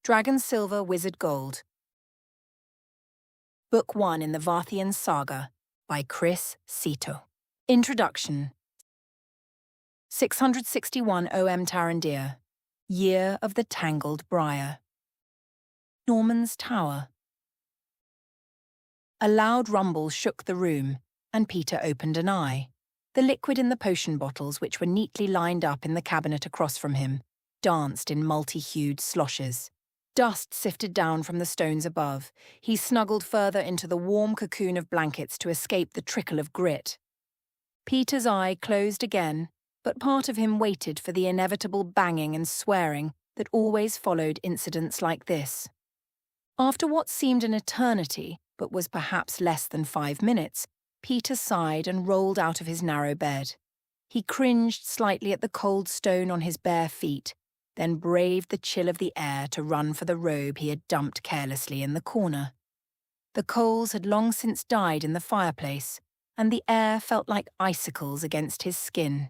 Dragon Silver Wizard Gold. Book 1 in the Varthien Saga by Kris Sihto. Introduction. 661 OM Tarandir. Year of the Tangled Briar. Norman's Tower. A loud rumble shook the room, and Peter opened an eye. The liquid in the potion bottles, which were neatly lined up in the cabinet across from him, danced in multi-hued sloshes. Dust sifted down from the stones above. He snuggled further into the warm cocoon of blankets to escape the trickle of grit. Peter's eye closed again, but part of him waited for the inevitable banging and swearing that always followed incidents like this. After what seemed an eternity, but was perhaps less than 5 minutes, Peter sighed and rolled out of his narrow bed. He cringed slightly at the cold stone on his bare feet, then braved the chill of the air to run for the robe he had dumped carelessly in the corner. The coals had long since died in the fireplace, and the air felt like icicles against his skin.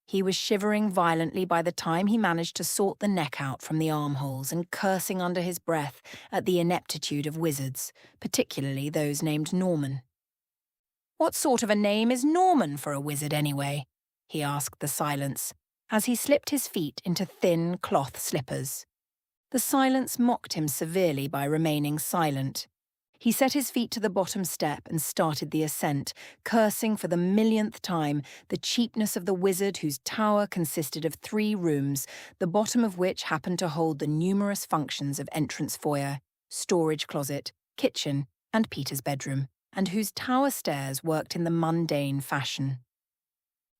He was shivering violently by the time he managed to sort the neck out from the armholes and cursing under his breath at the ineptitude of wizards, particularly those named Norman. "What sort of a name is Norman for a wizard, anyway?" he asked the silence, as he slipped his feet into thin cloth slippers. The silence mocked him severely by remaining silent. He set his feet to the bottom step and started the ascent, cursing for the millionth time the cheapness of the wizard whose tower consisted of 3 rooms, the bottom of which happened to hold the numerous functions of entrance foyer, storage closet, kitchen, and Peter's bedroom, and whose tower stairs worked in the mundane fashion.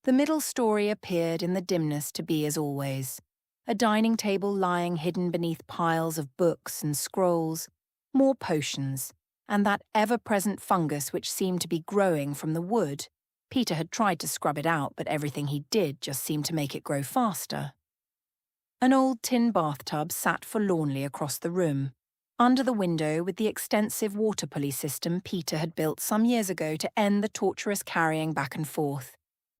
The middle story appeared in the dimness to be as always, a dining table lying hidden beneath piles of books and scrolls, more potions, and that ever-present fungus which seemed to be growing from the wood. Peter had tried to scrub it out, but everything he did just seemed to make it grow faster. An old tin bathtub sat forlornly across the room, under the window with the extensive water pulley system Peter had built some years ago to end the torturous carrying back and forth.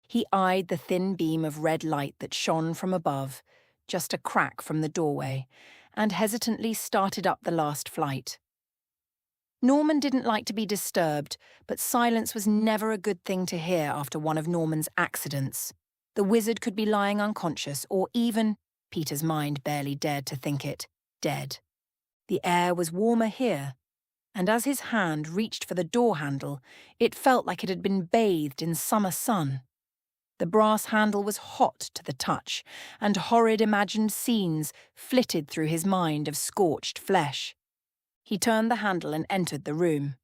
He eyed the thin beam of red light that shone from above, just a crack from the doorway, and hesitantly started up the last flight. Norman didn't like to be disturbed, but silence was never a good thing to hear after one of Norman's accidents. The wizard could be lying unconscious, or even, Peter's mind barely dared to think it, dead. The air was warmer here, and as his hand reached for the door handle, it felt like it had been bathed in summer sun. The brass handle was hot to the touch, and horrid imagined scenes flitted through his mind of scorched flesh. He turned the handle and entered the room.